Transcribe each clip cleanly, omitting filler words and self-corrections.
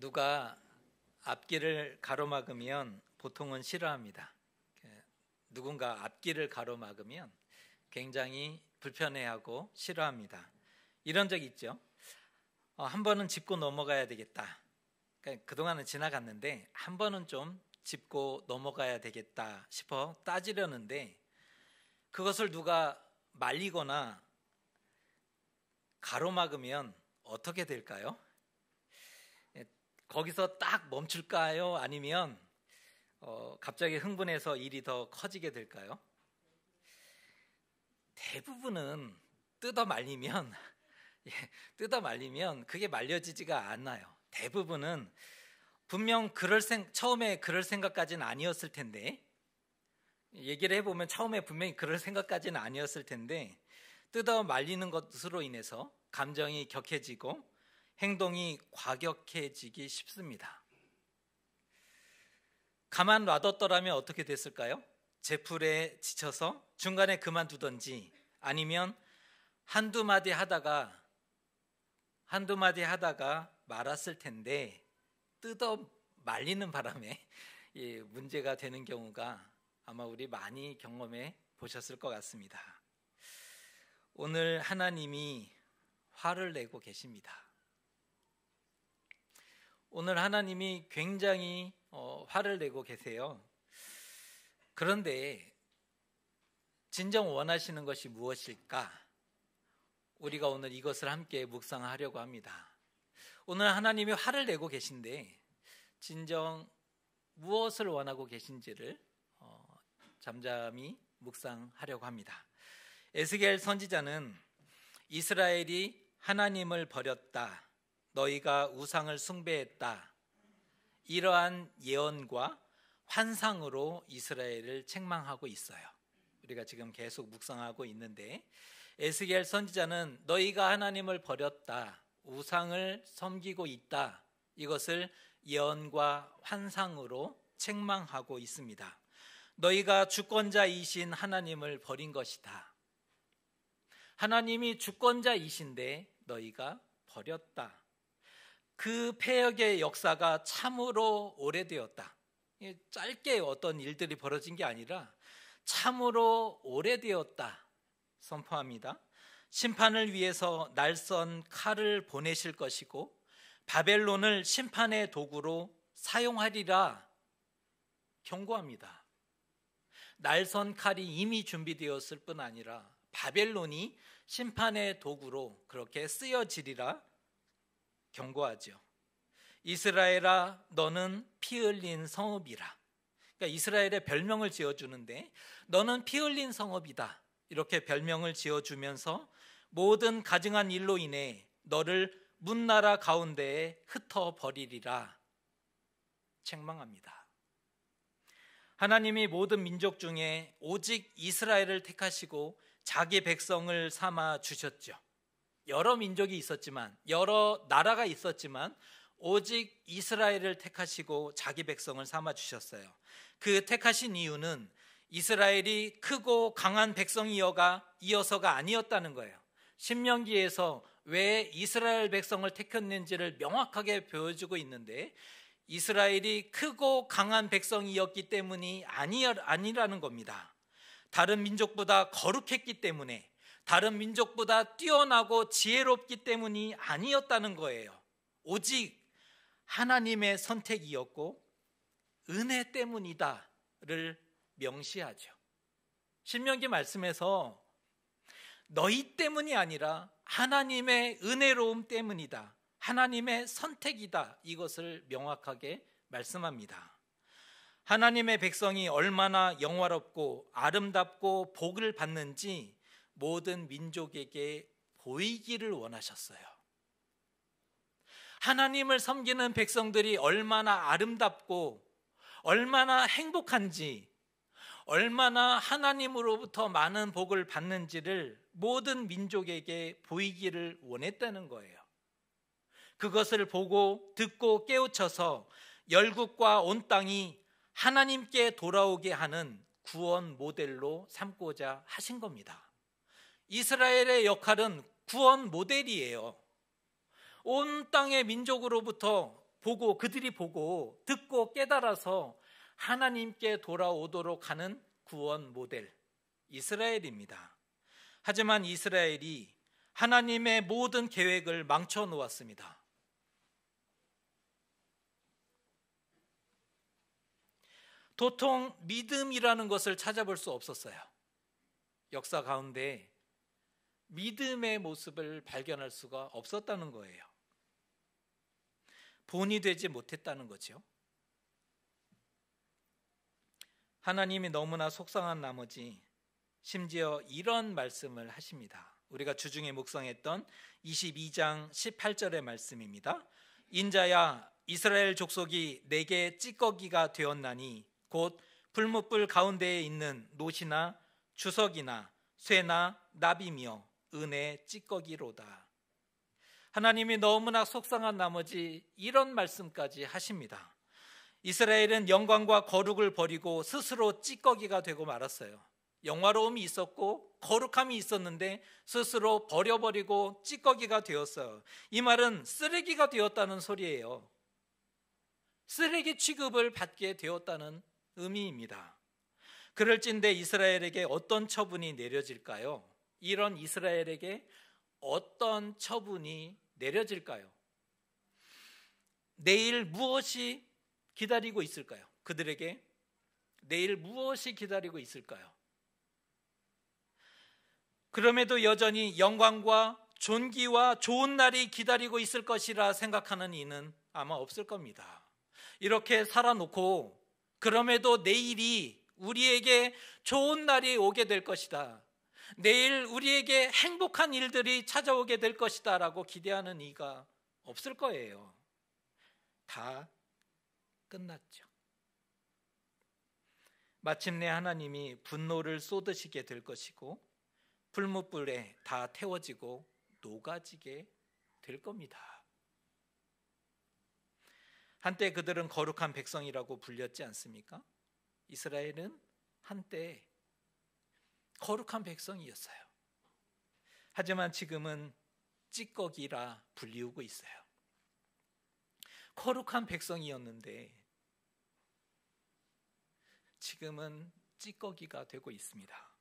누가 앞길을 가로막으면 보통은 싫어합니다. 누군가 앞길을 가로막으면 굉장히 불편해하고 싫어합니다. 이런 적 있죠. 한 번은 짚고 넘어가야 되겠다. 그동안은 지나갔는데 한 번은 좀 짚고 넘어가야 되겠다 싶어 따지려는데 그것을 누가 말리거나 가로막으면 어떻게 될까요? 거기서 딱 멈출까요? 아니면 갑자기 흥분해서 일이 더 커지게 될까요? 대부분은 뜯어 말리면 그게 말려지지가 않아요. 대부분은 분명 처음에 그럴 생각까지는 아니었을 텐데, 얘기를 해보면 처음에 분명히 그럴 생각까지는 아니었을 텐데 뜯어 말리는 것으로 인해서 감정이 격해지고 행동이 과격해지기 쉽습니다. 가만 놔뒀더라면 어떻게 됐을까요? 제풀에 지쳐서 중간에 그만두던지 아니면 한두 마디 하다가 말았을 텐데 뜯어 말리는 바람에 문제가 되는 경우가 아마 우리 많이 경험해 보셨을 것 같습니다. 오늘 하나님이 화를 내고 계십니다. 오늘 하나님이 굉장히 화를 내고 계세요. 그런데 진정 원하시는 것이 무엇일까? 우리가 오늘 이것을 함께 묵상하려고 합니다. 오늘 하나님이 화를 내고 계신데 진정 무엇을 원하고 계신지를 잠잠히 묵상하려고 합니다. 에스겔 선지자는 이스라엘이 하나님을 버렸다, 너희가 우상을 숭배했다, 이러한 예언과 환상으로 이스라엘을 책망하고 있어요. 우리가 지금 계속 묵상하고 있는데 에스겔 선지자는 너희가 하나님을 버렸다, 우상을 섬기고 있다, 이것을 예언과 환상으로 책망하고 있습니다. 너희가 주권자이신 하나님을 버린 것이다. 하나님이 주권자이신데 너희가 버렸다. 그 패역의 역사가 참으로 오래되었다. 짧게 어떤 일들이 벌어진 게 아니라 참으로 오래되었다 선포합니다. 심판을 위해서 날선 칼을 보내실 것이고 바벨론을 심판의 도구로 사용하리라 경고합니다. 날선 칼이 이미 준비되었을 뿐 아니라 바벨론이 심판의 도구로 그렇게 쓰여지리라 경고하죠. 이스라엘아, 너는 피 흘린 성읍이라. 그러니까 이스라엘의 별명을 지어주는데 너는 피 흘린 성읍이다, 이렇게 별명을 지어주면서 모든 가증한 일로 인해 너를 문나라 가운데에 흩어버리리라 책망합니다. 하나님이 모든 민족 중에 오직 이스라엘을 택하시고 자기 백성을 삼아 주셨죠. 여러 민족이 있었지만, 여러 나라가 있었지만 오직 이스라엘을 택하시고 자기 백성을 삼아 주셨어요. 그 택하신 이유는 이스라엘이 크고 강한 백성이어서가 아니었다는 거예요. 신명기에서 왜 이스라엘 백성을 택했는지를 명확하게 보여주고 있는데 이스라엘이 크고 강한 백성이었기 때문이 아니라는 겁니다. 다른 민족보다 거룩했기 때문에, 다른 민족보다 뛰어나고 지혜롭기 때문이 아니었다는 거예요. 오직 하나님의 선택이었고 은혜 때문이다를 명시하죠. 신명기 말씀에서 너희 때문이 아니라 하나님의 은혜로움 때문이다, 하나님의 선택이다, 이것을 명확하게 말씀합니다. 하나님의 백성이 얼마나 영화롭고 아름답고 복을 받는지 모든 민족에게 보이기를 원하셨어요. 하나님을 섬기는 백성들이 얼마나 아름답고 얼마나 행복한지, 얼마나 하나님으로부터 많은 복을 받는지를 모든 민족에게 보이기를 원했다는 거예요. 그것을 보고 듣고 깨우쳐서 열국과 온 땅이 하나님께 돌아오게 하는 구원 모델로 삼고자 하신 겁니다. 이스라엘의 역할은 구원 모델이에요. 온 땅의 민족으로부터 그들이 보고 듣고 깨달아서 하나님께 돌아오도록 하는 구원 모델, 이스라엘입니다. 하지만 이스라엘이 하나님의 모든 계획을 망쳐 놓았습니다. 도통 믿음이라는 것을 찾아볼 수 없었어요. 역사 가운데 믿음의 모습을 발견할 수가 없었다는 거예요. 본이 되지 못했다는 거죠. 하나님이 너무나 속상한 나머지 심지어 이런 말씀을 하십니다. 우리가 주중에 묵상했던 22장 18절의 말씀입니다. 인자야, 이스라엘 족속이 내게 찌꺼기가 되었나니 곧 풀무불 가운데에 있는 노시나 주석이나 쇠나 나비며 은의 찌꺼기로다. 하나님이 너무나 속상한 나머지 이런 말씀까지 하십니다. 이스라엘은 영광과 거룩을 버리고 스스로 찌꺼기가 되고 말았어요. 영화로움이 있었고 거룩함이 있었는데 스스로 버려버리고 찌꺼기가 되었어요. 이 말은 쓰레기가 되었다는 소리예요. 쓰레기 취급을 받게 되었다는 의미입니다. 그럴진데 이스라엘에게 어떤 처분이 내려질까요? 이런 이스라엘에게 어떤 처분이 내려질까요? 내일 무엇이 기다리고 있을까요? 그들에게 내일 무엇이 기다리고 있을까요? 그럼에도 여전히 영광과 존귀와 좋은 날이 기다리고 있을 것이라 생각하는 이는 아마 없을 겁니다. 이렇게 살아놓고 그럼에도 내일이 우리에게 좋은 날이 오게 될 것이다, 내일 우리에게 행복한 일들이 찾아오게 될 것이다 라고 기대하는 이가 없을 거예요. 다 끝났죠. 마침내 하나님이 분노를 쏟으시게 될 것이고 풀무불에 다 태워지고 녹아지게 될 겁니다. 한때 그들은 거룩한 백성이라고 불렸지 않습니까? 이스라엘은 한때 거룩한 백성이었어요. 하지만 지금은 찌꺼기라 불리우고 있어요. 거룩한 백성이었는데 지금은 찌꺼기가 되고 있습니다.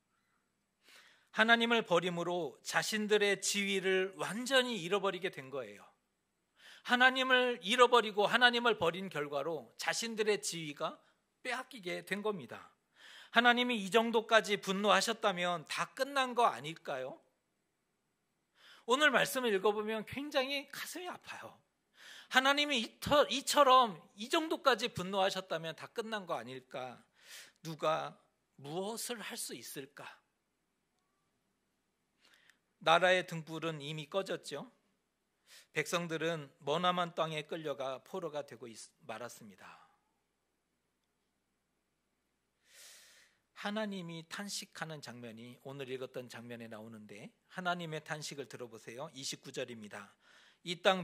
하나님을 버림으로 자신들의 지위를 완전히 잃어버리게 된 거예요. 하나님을 잃어버리고 하나님을 버린 결과로 자신들의 지위가 빼앗기게 된 겁니다. 하나님이 이 정도까지 분노하셨다면 다 끝난 거 아닐까요? 오늘 말씀을 읽어보면 굉장히 가슴이 아파요. 하나님이 이처럼 이 정도까지 분노하셨다면 다 끝난 거 아닐까? 누가 무엇을 할 수 있을까? 나라의 등불은 이미 꺼졌죠. 백성들은 머나먼 땅에 끌려가 포로가 되고 말았습니다. 하나님이 탄식하는 장면이 오늘 읽었던 장면에 나오는데 하나님의 탄식을 들어보세요. 29절입니다. 이 땅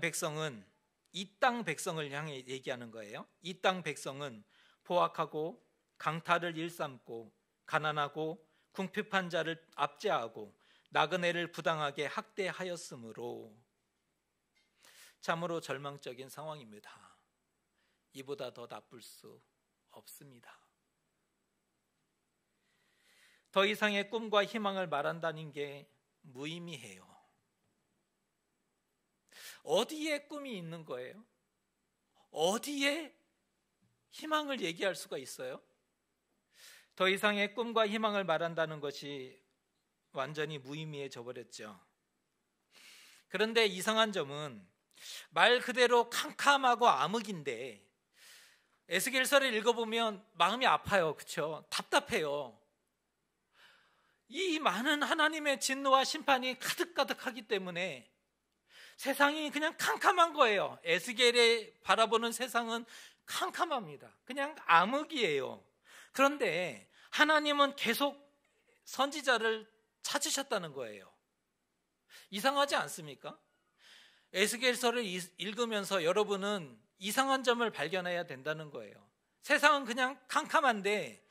백성을 향해 얘기하는 거예요. 이 땅 백성은 포악하고 강탈을 일삼고 가난하고 궁핍한 자를 압제하고 나그네를 부당하게 학대하였으므로. 참으로 절망적인 상황입니다. 이보다 더 나쁠 수 없습니다. 더 이상의 꿈과 희망을 말한다는 게 무의미해요. 어디에 꿈이 있는 거예요? 어디에 희망을 얘기할 수가 있어요? 더 이상의 꿈과 희망을 말한다는 것이 완전히 무의미해져 버렸죠. 그런데 이상한 점은 말 그대로 캄캄하고 암흑인데 에스겔서를 읽어보면 마음이 아파요. 그렇죠? 답답해요. 이 많은 하나님의 진노와 심판이 가득가득하기 때문에 세상이 그냥 캄캄한 거예요. 에스겔이 바라보는 세상은 캄캄합니다. 그냥 암흑이에요. 그런데 하나님은 계속 선지자를 찾으셨다는 거예요. 이상하지 않습니까? 에스겔서를 읽으면서 여러분은 이상한 점을 발견해야 된다는 거예요. 세상은 그냥 캄캄한데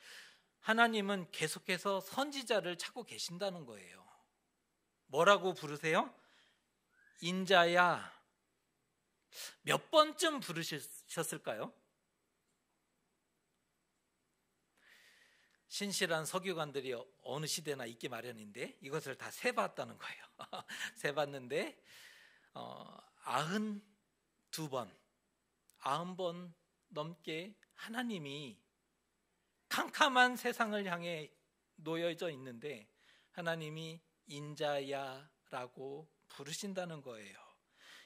하나님은 계속해서 선지자를 찾고 계신다는 거예요. 뭐라고 부르세요? 인자야, 몇 번쯤 부르셨을까요? 신실한 서기관들이 어느 시대나 있기 마련인데 이것을 다 세봤다는 거예요. 세봤는데 92번, 90번 넘게 하나님이 캄캄한 세상을 향해 놓여져 있는데 하나님이 인자야라고 부르신다는 거예요.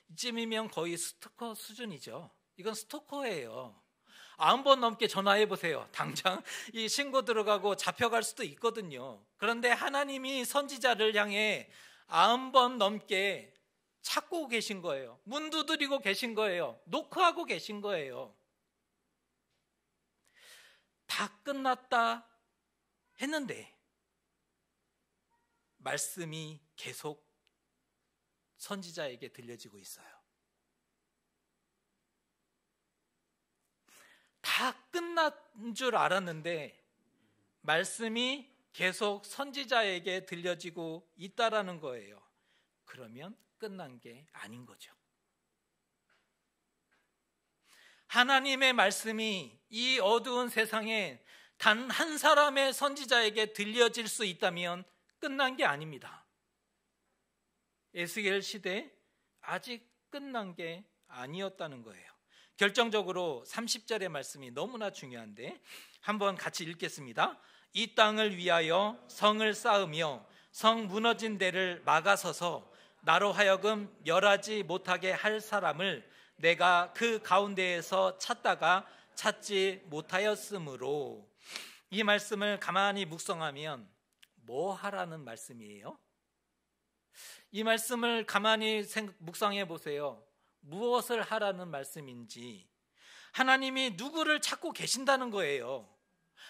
이쯤이면 거의 스토커 수준이죠. 이건 스토커예요. 90번 넘게 전화해 보세요. 당장 이 신고 들어가고 잡혀갈 수도 있거든요. 그런데 하나님이 선지자를 향해 90번 넘게 찾고 계신 거예요. 문 두드리고 계신 거예요. 노크하고 계신 거예요. 다 끝났다 했는데 말씀이 계속 선지자에게 들려지고 있어요. 다 끝난 줄 알았는데 말씀이 계속 선지자에게 들려지고 있다라는 거예요. 그러면 끝난 게 아닌 거죠. 하나님의 말씀이 이 어두운 세상에 단 한 사람의 선지자에게 들려질 수 있다면 끝난 게 아닙니다. 에스겔 시대 아직 끝난 게 아니었다는 거예요. 결정적으로 30절의 말씀이 너무나 중요한데 한번 같이 읽겠습니다. 이 땅을 위하여 성을 쌓으며 성 무너진 데를 막아서서 나로 하여금 멸하지 못하게 할 사람을 내가 그 가운데에서 찾다가 찾지 못하였으므로. 이 말씀을 가만히 묵상하면 뭐 하라는 말씀이에요? 이 말씀을 가만히 묵상해 보세요. 무엇을 하라는 말씀인지. 하나님이 누구를 찾고 계신다는 거예요.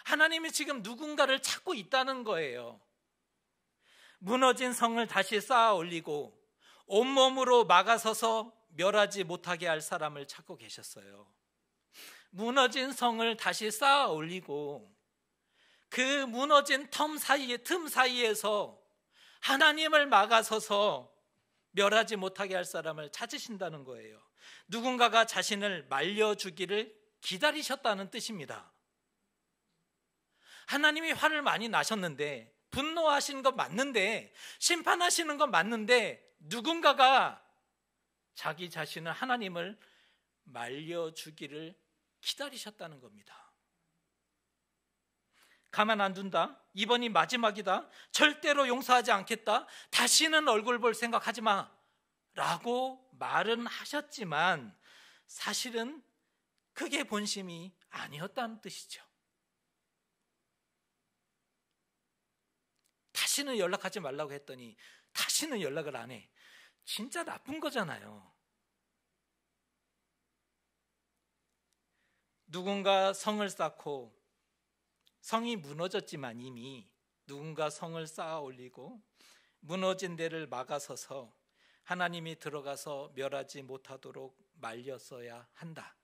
하나님이 지금 누군가를 찾고 있다는 거예요. 무너진 성을 다시 쌓아 올리고 온몸으로 막아서서 멸하지 못하게 할 사람을 찾고 계셨어요. 무너진 성을 다시 쌓아 올리고 그 무너진 틈 사이에서 하나님을 막아서서 멸하지 못하게 할 사람을 찾으신다는 거예요. 누군가가 자신을 말려주기를 기다리셨다는 뜻입니다. 하나님이 화를 많이 나셨는데, 분노하시는 건 맞는데, 심판하시는 건 맞는데, 누군가가 자기 자신을, 하나님을 말려주기를 기다리셨다는 겁니다. 가만 안 둔다, 이번이 마지막이다, 절대로 용서하지 않겠다, 다시는 얼굴 볼 생각하지 마 라고 말은 하셨지만 사실은 그게 본심이 아니었다는 뜻이죠. 다시는 연락하지 말라고 했더니 다시는 연락을 안 해. 진짜 나쁜 거잖아요. 누군가 성을 쌓고 성이 무너졌지만 이미 누군가 성을 쌓아 올리고 무너진 데를 막아서서 하나님이 들어가서 멸하지 못하도록 말렸어야 한다.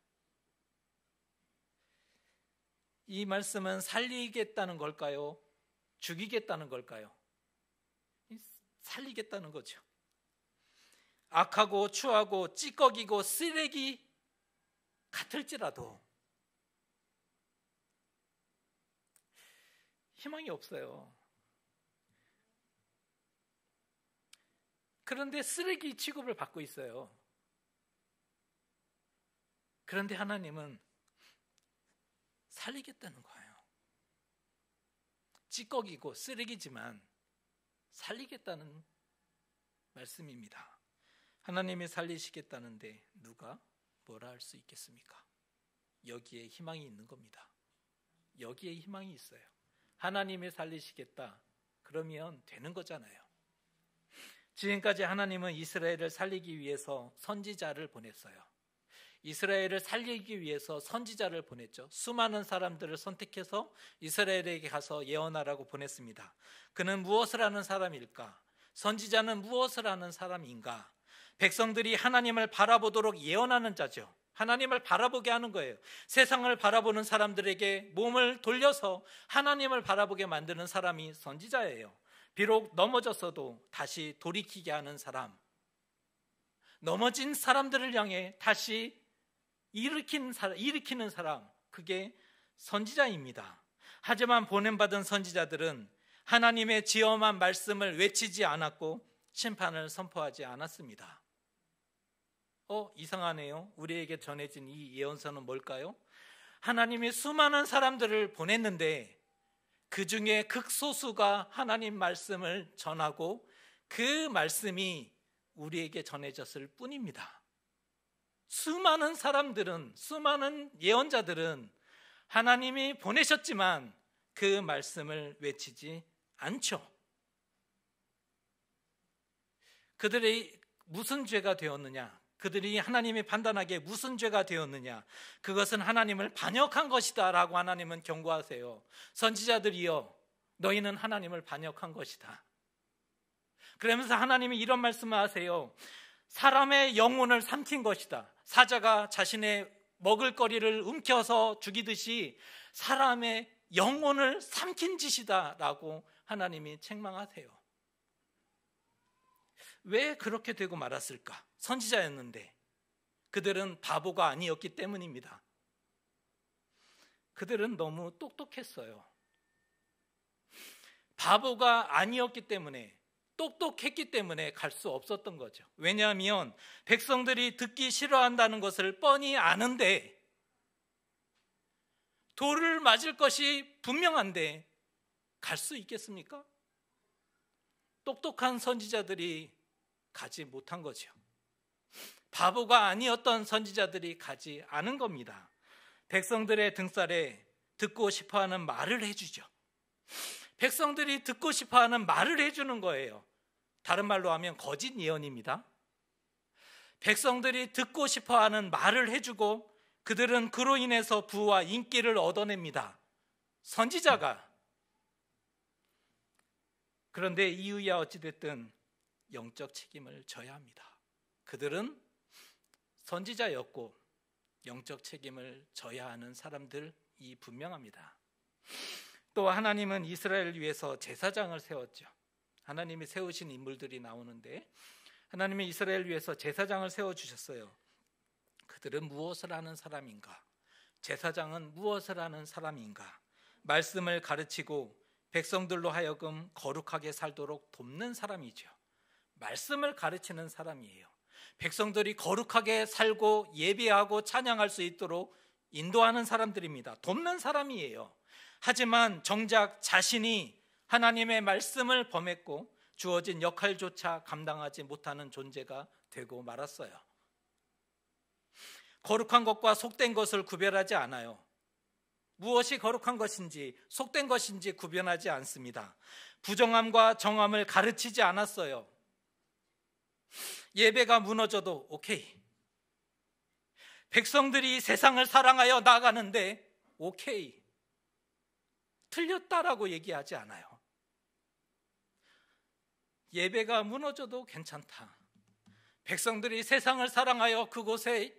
이 말씀은 살리겠다는 걸까요? 죽이겠다는 걸까요? 살리겠다는 거죠. 악하고 추하고 찌꺼기고 쓰레기 같을지라도 희망이 없어요. 그런데 쓰레기 취급을 받고 있어요. 그런데 하나님은 살리겠다는 거예요. 찌꺼기고 쓰레기지만 살리겠다는 말씀입니다. 하나님이 살리시겠다는데 누가 뭐라 할 수 있겠습니까? 여기에 희망이 있는 겁니다. 여기에 희망이 있어요. 하나님이 살리시겠다 그러면 되는 거잖아요. 지금까지 하나님은 이스라엘을 살리기 위해서 선지자를 보냈어요. 이스라엘을 살리기 위해서 선지자를 보냈죠. 수많은 사람들을 선택해서 이스라엘에게 가서 예언하라고 보냈습니다. 그는 무엇을 하는 사람일까? 선지자는 무엇을 하는 사람인가? 백성들이 하나님을 바라보도록 예언하는 자죠. 하나님을 바라보게 하는 거예요. 세상을 바라보는 사람들에게 몸을 돌려서 하나님을 바라보게 만드는 사람이 선지자예요. 비록 넘어졌어도 다시 돌이키게 하는 사람. 넘어진 사람들을 향해 다시 일으키는 사람, 그게 선지자입니다. 하지만 보냄받은 선지자들은 하나님의 지엄한 말씀을 외치지 않았고 심판을 선포하지 않았습니다. 이상하네요. 우리에게 전해진 이 예언서는 뭘까요? 하나님이 수많은 사람들을 보냈는데 그 중에 극소수가 하나님 말씀을 전하고 그 말씀이 우리에게 전해졌을 뿐입니다. 수많은 사람들은, 수많은 예언자들은 하나님이 보내셨지만 그 말씀을 외치지 않죠. 그들이 무슨 죄가 되었느냐? 그들이 하나님이 판단하기에 무슨 죄가 되었느냐? 그것은 하나님을 반역한 것이다 라고 하나님은 경고하세요. 선지자들이여, 너희는 하나님을 반역한 것이다. 그러면서 하나님이 이런 말씀을 하세요. 사람의 영혼을 삼킨 것이다. 사자가 자신의 먹을거리를 움켜서 죽이듯이 사람의 영혼을 삼킨 짓이다 라고 하나님이 책망하세요. 왜 그렇게 되고 말았을까? 선지자였는데 그들은 바보가 아니었기 때문입니다. 그들은 너무 똑똑했어요. 바보가 아니었기 때문에, 똑똑했기 때문에 갈 수 없었던 거죠. 왜냐하면 백성들이 듣기 싫어한다는 것을 뻔히 아는데, 돌을 맞을 것이 분명한데 갈 수 있겠습니까? 똑똑한 선지자들이 가지 못한 거죠. 바보가 아니었던 선지자들이 가지 않은 겁니다. 백성들의 등살에 듣고 싶어하는 말을 해주죠. 백성들이 듣고 싶어하는 말을 해주는 거예요. 다른 말로 하면 거짓 예언입니다. 백성들이 듣고 싶어하는 말을 해주고 그들은 그로 인해서 부와 인기를 얻어냅니다. 선지자가. 그런데 이유야 어찌됐든 영적 책임을 져야 합니다. 그들은 선지자였고 영적 책임을 져야 하는 사람들이 분명합니다. 또 하나님은 이스라엘을 위해서 제사장을 세웠죠. 하나님이 세우신 인물들이 나오는데 하나님이 이스라엘을 위해서 제사장을 세워주셨어요. 그들은 무엇을 하는 사람인가? 제사장은 무엇을 하는 사람인가? 말씀을 가르치고 백성들로 하여금 거룩하게 살도록 돕는 사람이죠. 말씀을 가르치는 사람이에요. 백성들이 거룩하게 살고 예배하고 찬양할 수 있도록 인도하는 사람들입니다. 돕는 사람이에요. 하지만 정작 자신이 하나님의 말씀을 범했고 주어진 역할조차 감당하지 못하는 존재가 되고 말았어요. 거룩한 것과 속된 것을 구별하지 않아요. 무엇이 거룩한 것인지 속된 것인지 구별하지 않습니다. 부정함과 정함을 가르치지 않았어요. 예배가 무너져도 오케이. 백성들이 세상을 사랑하여 나아가는데 오케이. 틀렸다라고 얘기하지 않아요. 예배가 무너져도 괜찮다. 백성들이 세상을 사랑하여 그곳에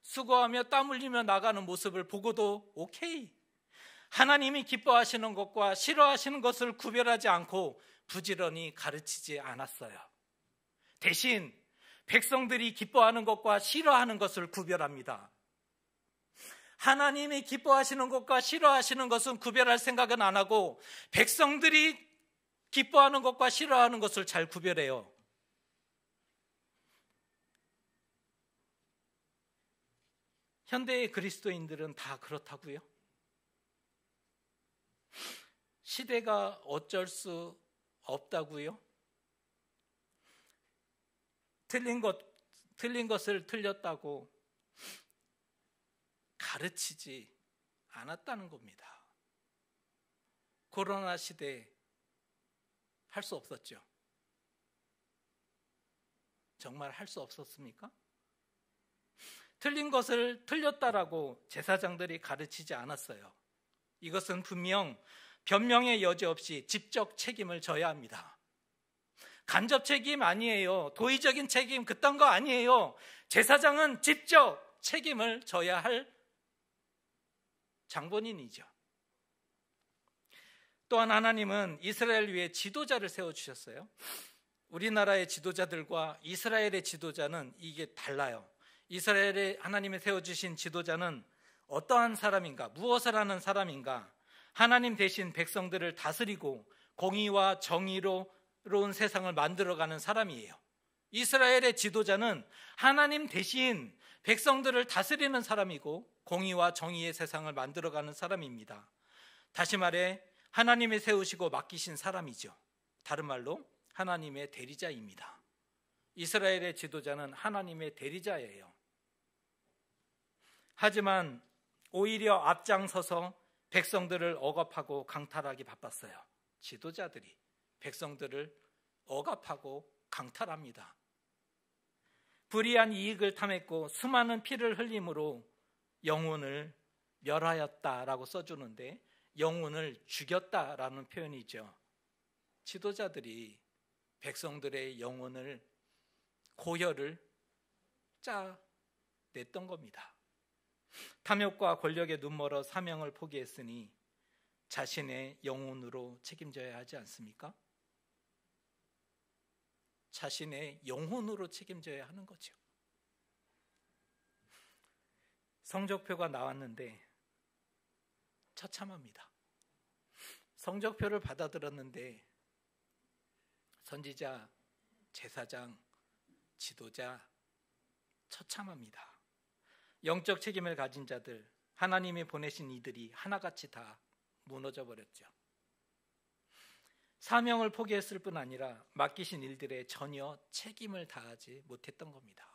수고하며 땀 흘리며 나가는 모습을 보고도 오케이. 하나님이 기뻐하시는 것과 싫어하시는 것을 구별하지 않고 부지런히 가르치지 않았어요. 대신 백성들이 기뻐하는 것과 싫어하는 것을 구별합니다. 하나님이 기뻐하시는 것과 싫어하시는 것은 구별할 생각은 안 하고 백성들이 기뻐하는 것과 싫어하는 것을 잘 구별해요. 현대의 그리스도인들은 다 그렇다고요? 시대가 어쩔 수 없다고요? 틀린 것을 틀렸다고 가르치지 않았다는 겁니다. 코로나 시대에 할 수 없었죠. 정말 할 수 없었습니까? 틀린 것을 틀렸다라고 제사장들이 가르치지 않았어요. 이것은 분명 변명의 여지 없이 직접 책임을 져야 합니다. 간접 책임 아니에요. 도의적인 책임 그딴 거 아니에요. 제사장은 직접 책임을 져야 할 장본인이죠. 또한 하나님은 이스라엘 위에 지도자를 세워주셨어요. 우리나라의 지도자들과 이스라엘의 지도자는 이게 달라요. 이스라엘의 하나님이 세워주신 지도자는 어떠한 사람인가? 무엇을 하는 사람인가? 하나님 대신 백성들을 다스리고 공의와 정의로운 세상을 만들어가는 사람이에요. 이스라엘의 지도자는 하나님 대신 백성들을 다스리는 사람이고 공의와 정의의 세상을 만들어가는 사람입니다. 다시 말해 하나님이 세우시고 맡기신 사람이죠. 다른 말로 하나님의 대리자입니다. 이스라엘의 지도자는 하나님의 대리자예요. 하지만 오히려 앞장서서 백성들을 억압하고 강탈하기 바빴어요. 지도자들이 백성들을 억압하고 강탈합니다. 불의한 이익을 탐했고 수많은 피를 흘림으로 영혼을 멸하였다라고 써주는데 영혼을 죽였다라는 표현이죠. 지도자들이 백성들의 영혼을 고혈을 짜냈던 겁니다. 탐욕과 권력에 눈멀어 사명을 포기했으니 자신의 영혼으로 책임져야 하지 않습니까? 자신의 영혼으로 책임져야 하는 거죠. 성적표가 나왔는데 처참합니다. 성적표를 받아들었는데 선지자, 제사장, 지도자 처참합니다. 영적 책임을 가진 자들, 하나님이 보내신 이들이 하나같이 다 무너져 버렸죠. 사명을 포기했을 뿐 아니라 맡기신 일들에 전혀 책임을 다하지 못했던 겁니다.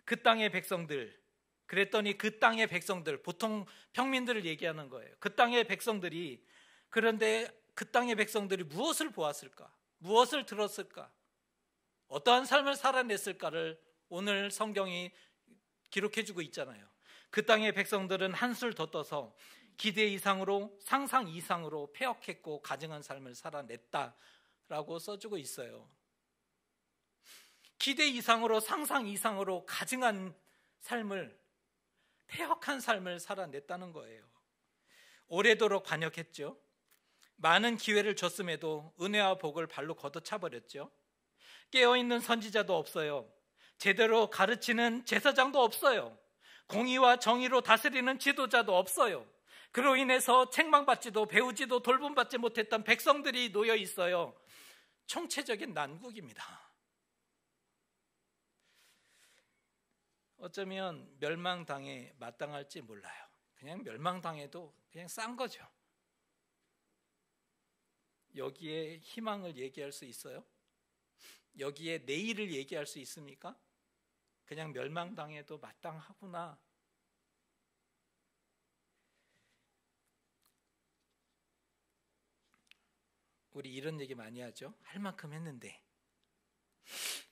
그 땅의 백성들, 그랬더니 그 땅의 백성들, 보통 평민들을 얘기하는 거예요. 그 땅의 백성들이, 그런데 그 땅의 백성들이 무엇을 보았을까? 무엇을 들었을까? 어떠한 삶을 살아냈을까를 오늘 성경이 기록해주고 있잖아요. 그 땅의 백성들은 한술 더 떠서 기대 이상으로, 상상 이상으로 폐역했고 가증한 삶을 살아냈다라고 써주고 있어요. 기대 이상으로, 상상 이상으로 가증한 삶을, 폐역한 삶을 살아냈다는 거예요. 오래도록 반역했죠. 많은 기회를 줬음에도 은혜와 복을 발로 걷어차버렸죠. 깨어있는 선지자도 없어요. 제대로 가르치는 제사장도 없어요. 공의와 정의로 다스리는 지도자도 없어요. 그로 인해서 책망받지도 배우지도 돌봄받지 못했던 백성들이 놓여 있어요. 총체적인 난국입니다. 어쩌면 멸망당에 마땅할지 몰라요. 그냥 멸망당해도 그냥 싼 거죠. 여기에 희망을 얘기할 수 있어요? 여기에 내일을 얘기할 수 있습니까? 그냥 멸망당해도 마땅하구나. 우리 이런 얘기 많이 하죠. 할 만큼 했는데.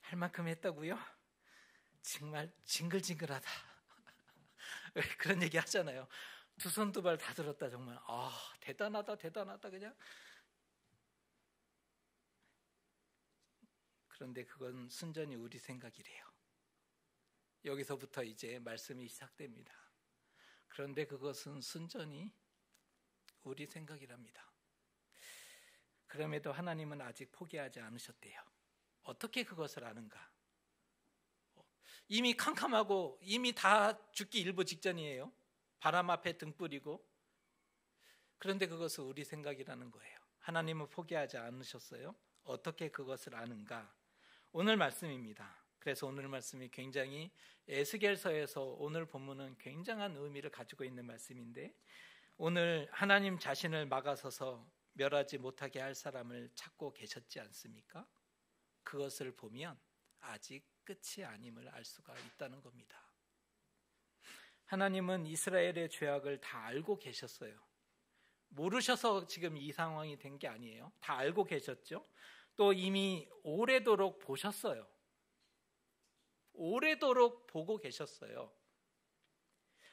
할 만큼 했다고요? 정말 징글징글하다. 그런 얘기 하잖아요. 두 손 두 발 다 들었다. 정말 대단하다 대단하다 그냥. 그런데 그건 순전히 우리 생각이래요. 여기서부터 이제 말씀이 시작됩니다. 그런데 그것은 순전히 우리 생각이랍니다. 그럼에도 하나님은 아직 포기하지 않으셨대요. 어떻게 그것을 아는가? 이미 캄캄하고 이미 다 죽기 일보 직전이에요. 바람 앞에 등불이고. 그런데 그것은 우리 생각이라는 거예요. 하나님은 포기하지 않으셨어요. 어떻게 그것을 아는가? 오늘 말씀입니다. 그래서 오늘 말씀이 굉장히 에스겔서에서 오늘 본문은 굉장한 의미를 가지고 있는 말씀인데, 오늘 하나님 자신을 막아서서 멸하지 못하게 할 사람을 찾고 계셨지 않습니까? 그것을 보면 아직 끝이 아님을 알 수가 있다는 겁니다. 하나님은 이스라엘의 죄악을 다 알고 계셨어요. 모르셔서 지금 이 상황이 된 게 아니에요. 다 알고 계셨죠. 또 이미 오래도록 보셨어요. 오래도록 보고 계셨어요.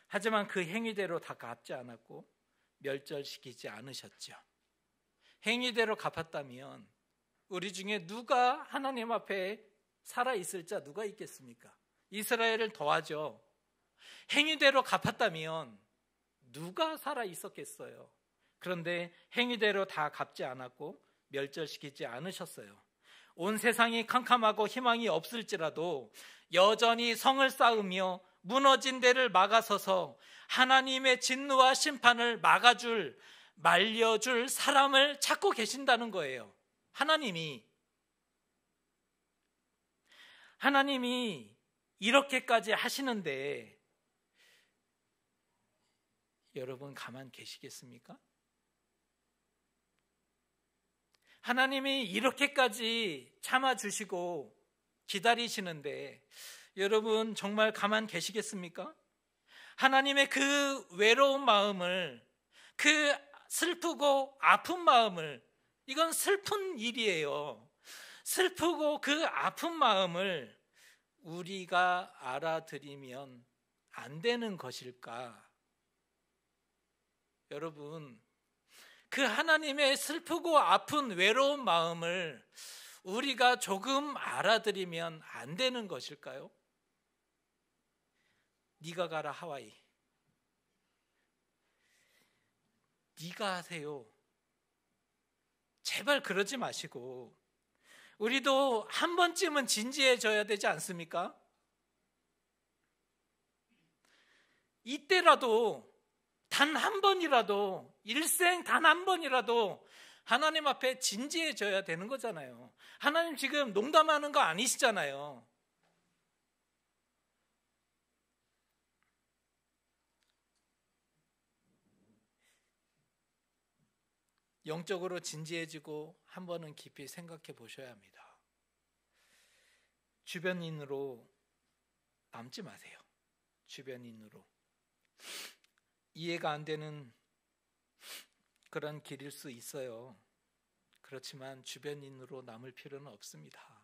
하지만 그 행위대로 다 갚지 않았고 멸절시키지 않으셨죠. 행위대로 갚았다면 우리 중에 누가 하나님 앞에 살아있을 자 누가 있겠습니까? 이스라엘을 더하죠. 행위대로 갚았다면 누가 살아있었겠어요? 그런데 행위대로 다 갚지 않았고 멸절시키지 않으셨어요. 온 세상이 캄캄하고 희망이 없을지라도 여전히 성을 쌓으며 무너진 데를 막아서서 하나님의 진노와 심판을 말려줄 사람을 찾고 계신다는 거예요. 하나님이 이렇게까지 하시는데 여러분 가만 계시겠습니까? 하나님이 이렇게까지 참아주시고 기다리시는데 여러분 정말 가만 계시겠습니까? 하나님의 그 외로운 마음을, 그 슬프고 아픈 마음을, 이건 슬픈 일이에요. 슬프고 그 아픈 마음을 우리가 알아들이면 안 되는 것일까? 여러분, 그 하나님의 슬프고 아픈 외로운 마음을 우리가 조금 알아들이면 안 되는 것일까요? 네가 가라 하와이. 네가 하세요. 제발 그러지 마시고 우리도 한 번쯤은 진지해져야 되지 않습니까? 이때라도 단 한 번이라도, 일생 단 한 번이라도 하나님 앞에 진지해져야 되는 거잖아요. 하나님 지금 농담하는 거 아니시잖아요. 영적으로 진지해지고 한 번은 깊이 생각해 보셔야 합니다. 주변인으로 남지 마세요. 주변인으로. 이해가 안 되는 그런 길일 수 있어요. 그렇지만 주변인으로 남을 필요는 없습니다.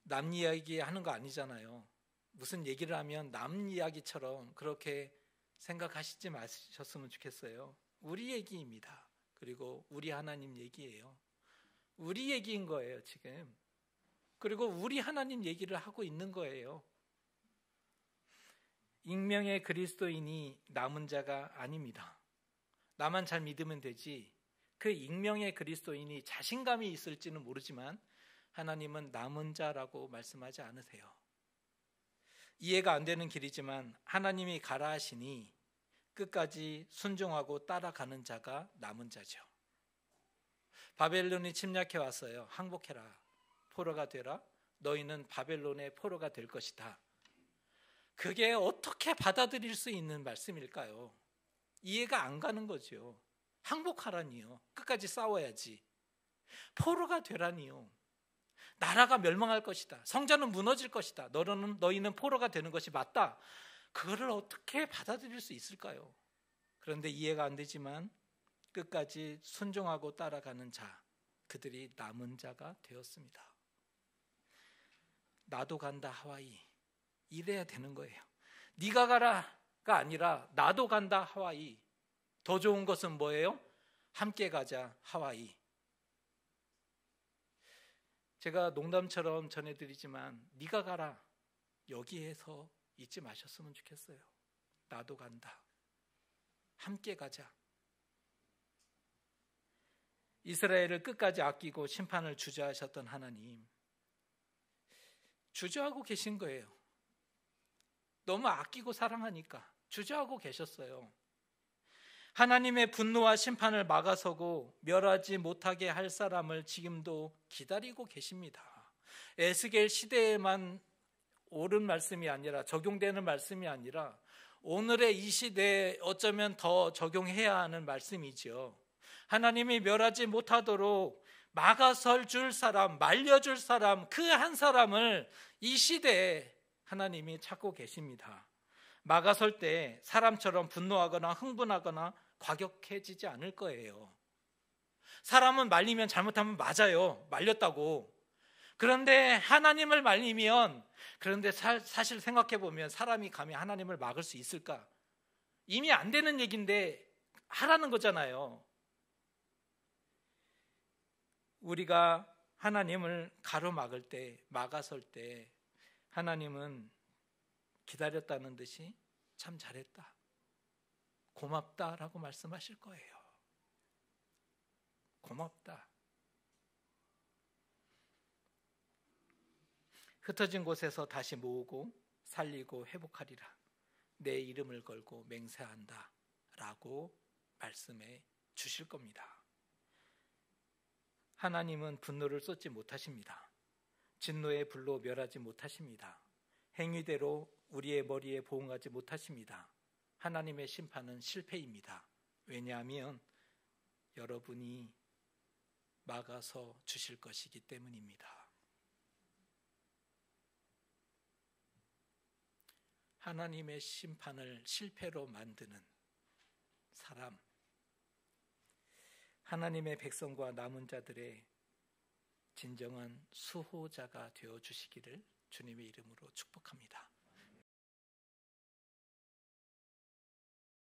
남 이야기 하는 거 아니잖아요. 무슨 얘기를 하면 남 이야기처럼 그렇게 생각하시지 마셨으면 좋겠어요. 우리 얘기입니다. 그리고 우리 하나님 얘기예요. 우리 얘기인 거예요, 지금. 그리고 우리 하나님 얘기를 하고 있는 거예요. 익명의 그리스도인이 남은 자가 아닙니다. 나만 잘 믿으면 되지. 그 익명의 그리스도인이 자신감이 있을지는 모르지만 하나님은 남은 자라고 말씀하지 않으세요. 이해가 안 되는 길이지만 하나님이 가라 하시니 끝까지 순종하고 따라가는 자가 남은 자죠. 바벨론이 침략해 왔어요. 항복해라. 포로가 되라. 너희는 바벨론의 포로가 될 것이다. 그게 어떻게 받아들일 수 있는 말씀일까요? 이해가 안 가는 거죠. 항복하라니요. 끝까지 싸워야지. 포로가 되라니요. 나라가 멸망할 것이다. 성전은 무너질 것이다. 너희는 포로가 되는 것이 맞다. 그거를 어떻게 받아들일 수 있을까요? 그런데 이해가 안 되지만 끝까지 순종하고 따라가는 자, 그들이 남은 자가 되었습니다. 나도 간다 하와이. 이래야 되는 거예요. 네가 가라가 아니라 나도 간다 하와이. 더 좋은 것은 뭐예요? 함께 가자 하와이. 제가 농담처럼 전해드리지만 네가 가라 여기에서 잊지 마셨으면 좋겠어요. 나도 간다. 함께 가자. 이스라엘을 끝까지 아끼고 심판을 주저하셨던 하나님, 주저하고 계신 거예요. 너무 아끼고 사랑하니까 주저하고 계셨어요. 하나님의 분노와 심판을 막아서고 멸하지 못하게 할 사람을 지금도 기다리고 계십니다. 에스겔 시대에만 옳은 말씀이 아니라, 적용되는 말씀이 아니라 오늘의 이 시대에 어쩌면 더 적용해야 하는 말씀이죠. 하나님이 멸하지 못하도록 막아설 줄 사람, 말려줄 사람, 그 한 사람을 이 시대에 하나님이 찾고 계십니다. 막아설 때 사람처럼 분노하거나 흥분하거나 과격해지지 않을 거예요. 사람은 말리면 잘못하면 맞아요. 말렸다고. 그런데 하나님을 말리면, 그런데 사실 생각해 보면 사람이 감히 하나님을 막을 수 있을까? 이미 안 되는 얘기인데 하라는 거잖아요. 우리가 하나님을 가로막을 때, 막아설 때 하나님은 기다렸다는 듯이 참 잘했다, 고맙다라고 말씀하실 거예요. 고맙다. 흩어진 곳에서 다시 모으고 살리고 회복하리라. 내 이름을 걸고 맹세한다 라고 말씀해 주실 겁니다. 하나님은 분노를 쏟지 못하십니다. 진노의 불로 멸하지 못하십니다. 행위대로 우리의 머리에 보응하지 못하십니다. 하나님의 심판은 실패입니다. 왜냐하면 여러분이 막아서 주실 것이기 때문입니다. 하나님의 심판을 실패로 만드는 사람, 하나님의 백성과 남은 자들의 진정한 수호자가 되어 주시기를 주님의 이름으로 축복합니다.